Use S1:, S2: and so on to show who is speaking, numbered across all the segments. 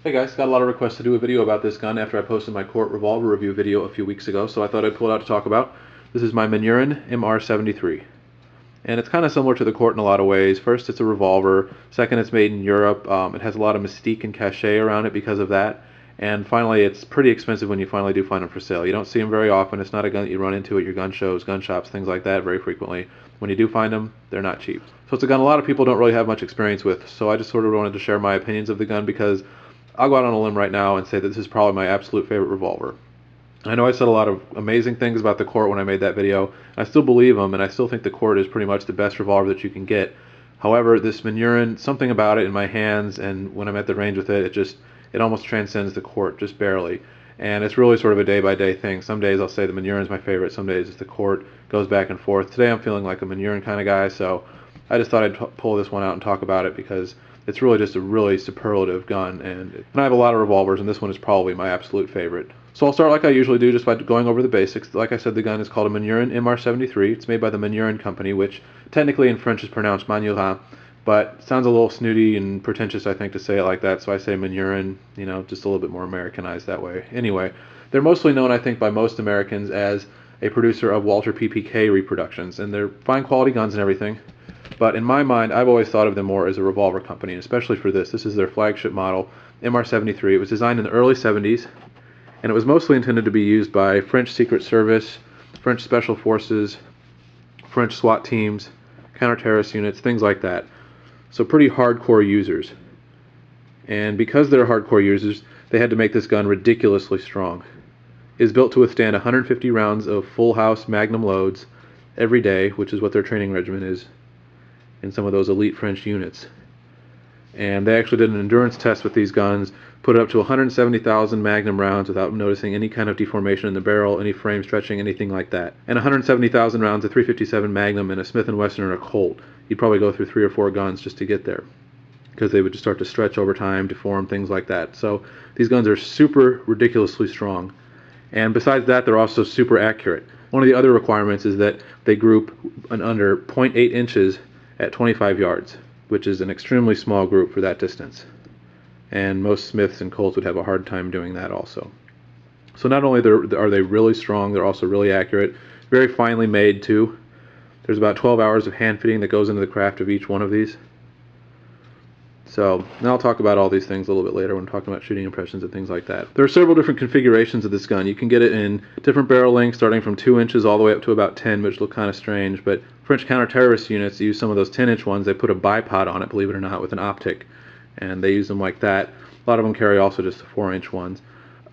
S1: Hey guys, got a lot of requests to do a video about this gun after I posted my Korth revolver review video a few weeks ago, so I thought I'd pull it out to talk about. This is my Manurhin MR 73. And it's kind of similar to the Korth in a lot of ways. First, it's a revolver. Second, it's made in Europe. It has a lot of mystique and cachet around it because of that. And finally, it's pretty expensive when you finally do find them for sale. You don't see them very often. It's not a gun that you run into at your gun shows, gun shops, things like that very frequently. When you do find them, they're not cheap. So it's a gun a lot of people don't really have much experience with. So I just sort of wanted to share my opinions of the gun because I'll go out on a limb right now and say that this is probably my absolute favorite revolver. I know I said a lot of amazing things about the Korth when I made that video. I still believe them, and I still think the Korth is pretty much the best revolver that you can get. However, this Manurhin, something about it in my hands and when I'm at the range with it, it almost transcends the Korth, just barely. And it's really sort of a day-by-day thing. Some days I'll say the Manurhin is my favorite, some days it's the Korth, goes back and forth. Today I'm feeling like a Manurhin kind of guy, so I just thought I'd pull this one out and talk about it because it's really just a really superlative gun, and I have a lot of revolvers, and this one is probably my absolute favorite. So I'll start like I usually do, just by going over the basics. Like I said, the gun is called a Manurhin MR 73. It's made by the Manurhin company, which technically in French is pronounced Manurhin, but sounds a little snooty and pretentious, I think, to say it like that, so I say Manurhin, just a little bit more Americanized that way. Anyway, they're mostly known, I think, by most Americans as a producer of Walther PPK reproductions, and they're fine quality guns and everything. But in my mind, I've always thought of them more as a revolver company, and especially for this. This is their flagship model, MR73. It was designed in the early 70s, and it was mostly intended to be used by French Secret Service, French Special Forces, French SWAT teams, counter-terrorist units, things like that. So pretty hardcore users. And because they're hardcore users, they had to make this gun ridiculously strong. It is built to withstand 150 rounds of full house magnum loads every day, which is what their training regimen is in some of those elite French units. And they actually did an endurance test with these guns, put it up to 170,000 magnum rounds without noticing any kind of deformation in the barrel, any frame stretching, anything like that. And 170,000 rounds of 357 Magnum in a Smith & Wesson or a Colt. You'd probably go through 3 or 4 guns just to get there, because they would just start to stretch over time, deform, things like that. So these guns are super ridiculously strong. And besides that, they're also super accurate. One of the other requirements is that they group an under 0.8 inches at 25 yards, which is an extremely small group for that distance. And most Smiths and Colts would have a hard time doing that also. So not only are they really strong, they're also really accurate, very finely made too. There's about 12 hours of hand fitting that goes into the craft of each one of these. So now I'll talk about all these things a little bit later when talking about shooting impressions and things like that. There are several different configurations of this gun. You can get it in different barrel lengths, starting from 2 inches all the way up to about 10, which look kind of strange. But French counter-terrorist units use some of those 10-inch ones. They put a bipod on it, believe it or not, with an optic, and they use them like that. A lot of them carry also just the 4-inch ones.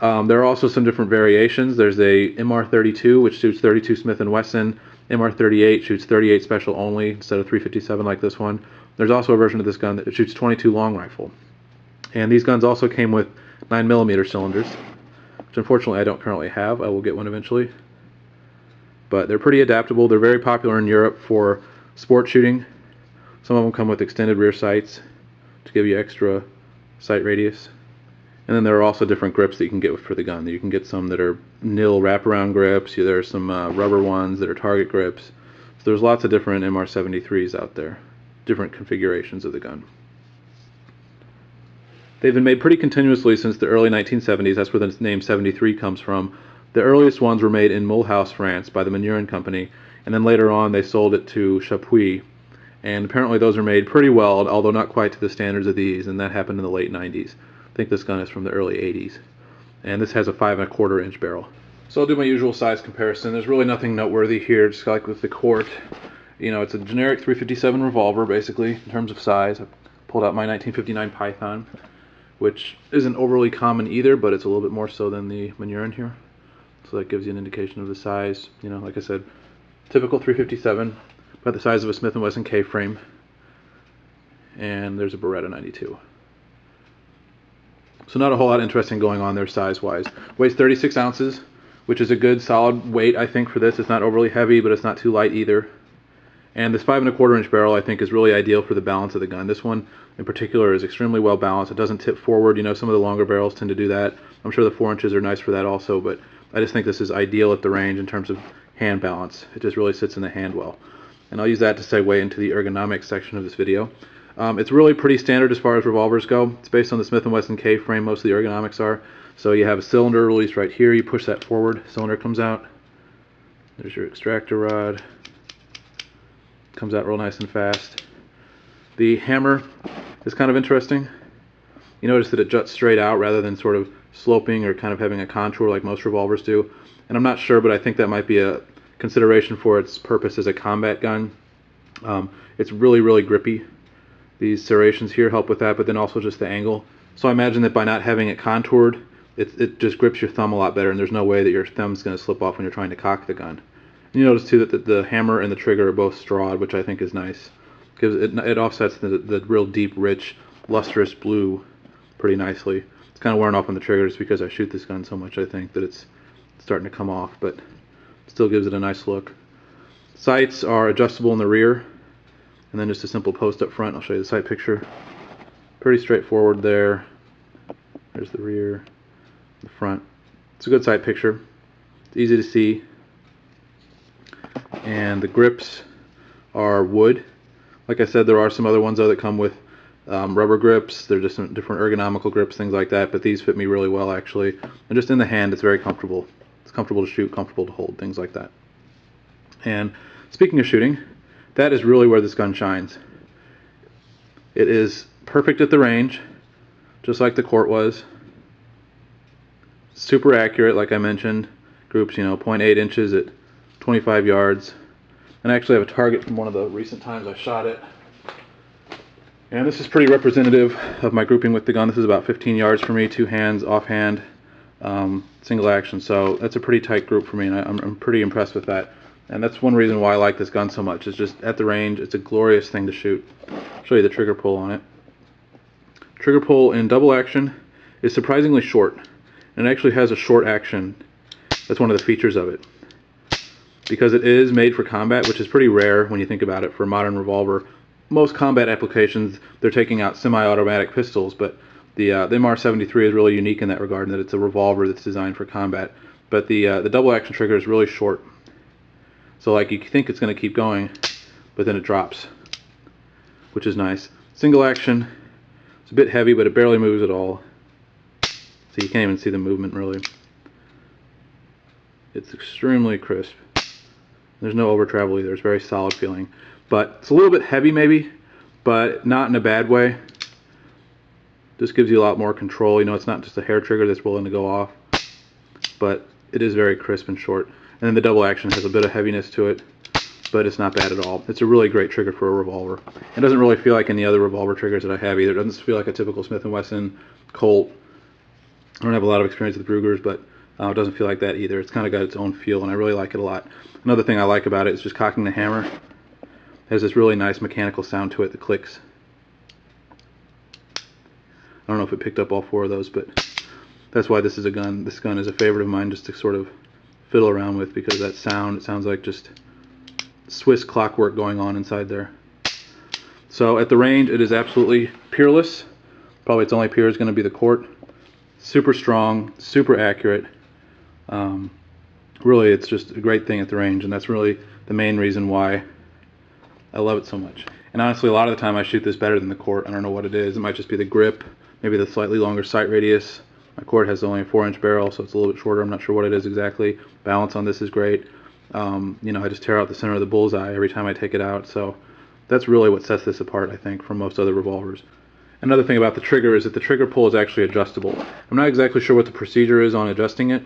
S1: There are also some different variations. There's a MR32, which shoots 32 Smith & Wesson. MR38 shoots 38 special only instead of 357 like this one. There's also a version of this gun that shoots 22 long rifle. And these guns also came with 9mm cylinders, which unfortunately I don't currently have. I will get one eventually. But they're pretty adaptable. They're very popular in Europe for sport shooting. Some of them come with extended rear sights to give you extra sight radius. And then there are also different grips that you can get for the gun. You can get some that are nil wraparound grips. There are some rubber ones that are target grips. So there's lots of different MR73s out there, different configurations of the gun. They've been made pretty continuously since the early 1970s. That's where the name 73 comes from. The earliest ones were made in Mulhouse, France by the Manurhin company, and then later on they sold it to Chapuis. And apparently those are made pretty well, although not quite to the standards of these, and that happened in the late 90s. I think this gun is from the early 80s. And this has a 5¼ inch barrel. So I'll do my usual size comparison. There's really nothing noteworthy here, just like with the Korth. It's a generic 357 revolver, basically, in terms of size. I pulled out my 1959 Python, which isn't overly common either, but it's a little bit more so than the Manurhin here. So that gives you an indication of the size. Like I said, typical 357, about the size of a Smith & Wesson K-frame. And there's a Beretta 92. So not a whole lot interesting going on there size-wise. Weighs 36 ounces, which is a good solid weight, I think, for this. It's not overly heavy, but it's not too light either. And this 5¼ inch barrel, I think, is really ideal for the balance of the gun. This one, in particular, is extremely well balanced. It doesn't tip forward. Some of the longer barrels tend to do that. I'm sure the 4 inches are nice for that also, but I just think this is ideal at the range in terms of hand balance. It just really sits in the hand well. And I'll use that to segue into the ergonomics section of this video. It's really pretty standard as far as revolvers go. It's based on the Smith & Wesson K frame, most of the ergonomics are. So you have a cylinder release right here, you push that forward, cylinder comes out. There's your extractor rod. Comes out real nice and fast. The hammer is kind of interesting. You notice that it juts straight out rather than sort of sloping or kind of having a contour like most revolvers do. And I'm not sure, but I think that might be a consideration for its purpose as a combat gun. It's really, really grippy. These serrations here help with that, but then also just the angle. So I imagine that by not having it contoured, it just grips your thumb a lot better, and there's no way that your thumb's going to slip off when you're trying to cock the gun. And you notice too that the hammer and the trigger are both strawed, which I think is nice, because it offsets the real deep, rich, lustrous blue pretty nicely. It's kind of wearing off on the trigger just because I shoot this gun so much, I think, that it's starting to come off, but still gives it a nice look. Sights are adjustable in the rear, and then just a simple post up front. I'll show you the sight picture. Pretty straightforward there. There's the rear, the front. It's a good sight picture. It's easy to see. And the grips are wood. Like I said, there are some other ones though that come with rubber grips. They're just some different ergonomical grips, things like that, but these fit me really well actually. And just in the hand, it's very comfortable. It's comfortable to shoot, comfortable to hold, things like that. And speaking of shooting, that is really where this gun shines. It is perfect at the range, just like the Korth was. Super accurate, like I mentioned. Groups, 0.8 inches at 25 yards. And I actually have a target from one of the recent times I shot it. And this is pretty representative of my grouping with the gun. This is about 15 yards for me, two hands, offhand, single action. So that's a pretty tight group for me, and I'm pretty impressed with that. And that's one reason why I like this gun so much. It's just at the range, it's a glorious thing to shoot. I'll show you the trigger pull on it. Trigger pull in double action is surprisingly short, and it actually has a short action. That's one of the features of it. Because it is made for combat, which is pretty rare when you think about it for a modern revolver. Most combat applications, they're taking out semi-automatic pistols, but the MR73 is really unique in that regard, in that it's a revolver that's designed for combat. But the double action trigger is really short. So like you think it's going to keep going, but then it drops, which is nice. Single action, it's a bit heavy, but it barely moves at all. So you can't even see the movement really. It's extremely crisp. There's no over travel either. It's very solid feeling. But it's a little bit heavy maybe, but not in a bad way. Just gives you a lot more control. It's not just a hair trigger that's willing to go off, but it is very crisp and short. And then the double action has a bit of heaviness to it, but it's not bad at all. It's a really great trigger for a revolver. It doesn't really feel like any other revolver triggers that I have either. It doesn't feel like a typical Smith & Wesson, Colt. I don't have a lot of experience with Rugers, but it doesn't feel like that either. It's kind of got its own feel, and I really like it a lot. Another thing I like about it is just cocking the hammer. It has this really nice mechanical sound to it that clicks. I don't know if it picked up all four of those, but that's why this is a gun. This gun is a favorite of mine just to sort of fiddle around with, because that sound, it sounds like just Swiss clockwork going on inside there. So at the range, it is absolutely peerless. Probably its only peer is going to be the Korth. Super strong, super accurate. Really, it's just a great thing at the range, and that's really the main reason why I love it so much. And honestly, a lot of the time I shoot this better than the Korth. I don't know what it is. It might just be the grip, maybe the slightly longer sight radius. My Korth has only a 4-inch barrel, so it's a little bit shorter. I'm not sure what it is exactly. Balance on this is great. I just tear out the center of the bullseye every time I take it out, so that's really what sets this apart, I think, from most other revolvers. Another thing about the trigger is that the trigger pull is actually adjustable. I'm not exactly sure what the procedure is on adjusting it,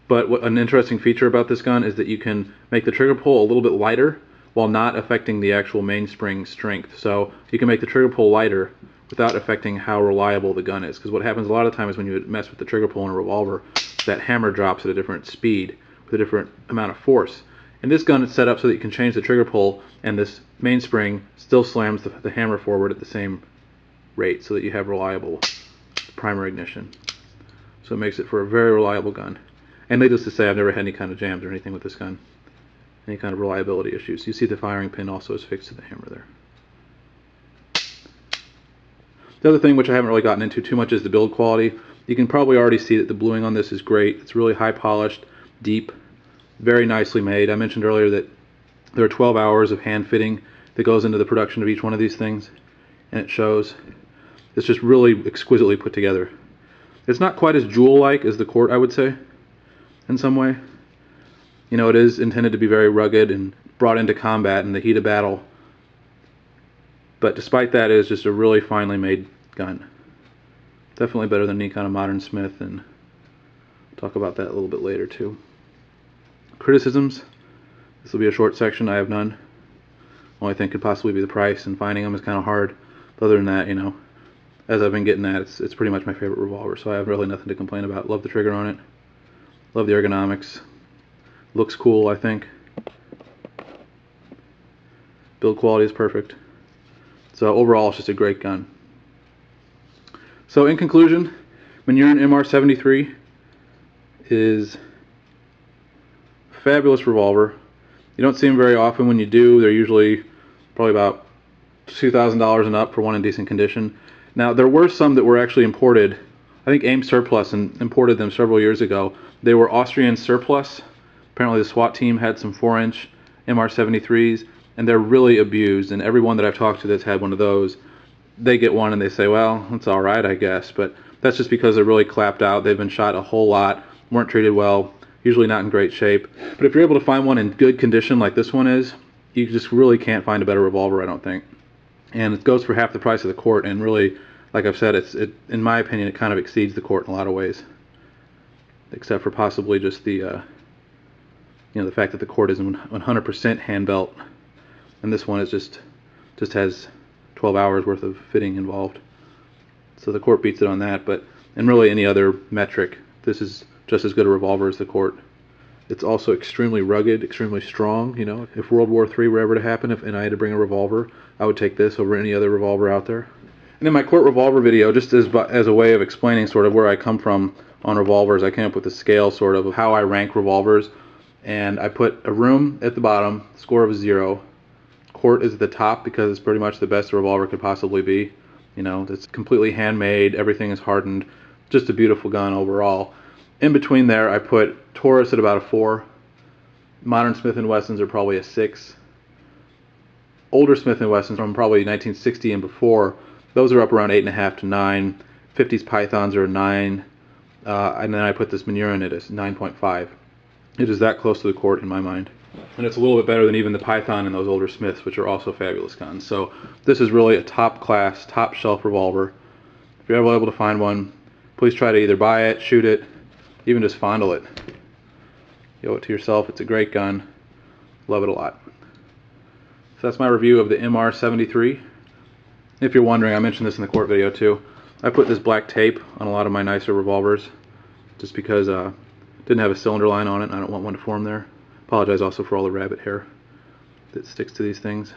S1: but an interesting feature about this gun is that you can make the trigger pull a little bit lighter while not affecting the actual mainspring strength. So you can make the trigger pull lighter without affecting how reliable the gun is. Because what happens a lot of times when you mess with the trigger pull in a revolver, that hammer drops at a different speed with a different amount of force. In this gun, it's set up so that you can change the trigger pull, and this mainspring still slams the hammer forward at the same rate, so that you have reliable primer ignition. So it makes it for a very reliable gun. And needless to say, I've never had any kind of jams or anything with this gun, any kind of reliability issues. You see the firing pin also is fixed to the hammer there. The other thing, which I haven't really gotten into too much, is the build quality. You can probably already see that the bluing on this is great. It's really high polished, deep, very nicely made. I mentioned earlier that there are 12 hours of hand fitting that goes into the production of each one of these things. and it shows. It's just really exquisitely put together. It's not quite as jewel-like as the Korth, I would say, in some way. You know, it is intended to be very rugged and brought into combat in the heat of battle. But despite that, it is just a really finely made gun. Definitely better than any kind of modern Smith, and I'll talk about that a little bit later too. Criticisms. This will be a short section. I have none. Only thing could possibly be the price, and finding them is kind of hard. But other than that, you know, as I've been getting at, it's pretty much my favorite revolver, so I have really nothing to complain about. Love the trigger on it. Love the ergonomics. Looks cool, I think. Build quality is perfect. So overall, it's just a great gun. So in conclusion, Manurhin MR73 is a fabulous revolver. You don't see them very often. When you do, they're usually probably about $2,000 and up for one in decent condition. Now, there were some that were actually imported. I think AIM Surplus imported them several years ago. They were Austrian surplus. Apparently the SWAT team had some 4-inch MR73s, and they're really abused. And everyone that I've talked to that's had one of those, they get one and they say, well, it's all right, I guess. But that's just because they're really clapped out. They've been shot a whole lot, weren't treated well, usually not in great shape. But if you're able to find one in good condition like this one is, you just really can't find a better revolver, I don't think. And it goes for half the price of the Korth, and really, like I've said, in my opinion, it kind of exceeds the Korth in a lot of ways. Except for possibly just the, you know, the fact that the Korth is 100% hand belt, and this one is just has 12 hours worth of fitting involved. So the Korth beats it on that, but in really any other metric, this is just as good a revolver as the Korth. It's also extremely rugged, extremely strong. You know, if World War III were ever to happen, and I had to bring a revolver, I would take this over any other revolver out there. And in my Korth revolver video, just as a way of explaining sort of where I come from on revolvers, I came up with a scale sort of how I rank revolvers, and I put a Röhm at the bottom, score of 0. Korth is at the top because it's pretty much the best a revolver could possibly be. You know, it's completely handmade, everything is hardened, just a beautiful gun overall. In between there, I put Taurus at about a 4. Modern Smith & Wessons are probably a 6. Older Smith & Wessons from probably 1960 and before, those are up around 8.5 to 9. 50s Pythons are a 9. And then I put this Manurhin at a 9.5. It is that close to the Korth in my mind. And it's a little bit better than even the Python and those older Smiths, which are also fabulous guns. So this is really a top class, top shelf revolver. If you're ever able to find one, please try to either buy it, shoot it, even just fondle it. You owe it to yourself. It's a great gun. Love it a lot. So that's my review of the MR73. If you're wondering, I mentioned this in the Korth video too. I put this black tape on a lot of my nicer revolvers just because it didn't have a cylinder line on it and I don't want one to form there. Apologize also for all the rabbit hair that sticks to these things,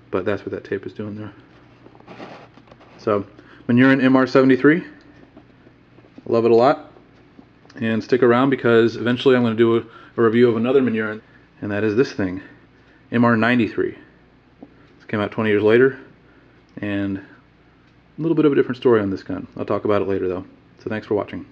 S1: but that's what that tape is doing there. So Manurhin MR73, love it a lot, and stick around because eventually I'm going to do a review of another Manurhin, and that is this thing, MR93. This came out 20 years later, and a little bit of a different story on this gun. I'll talk about it later though. So thanks for watching.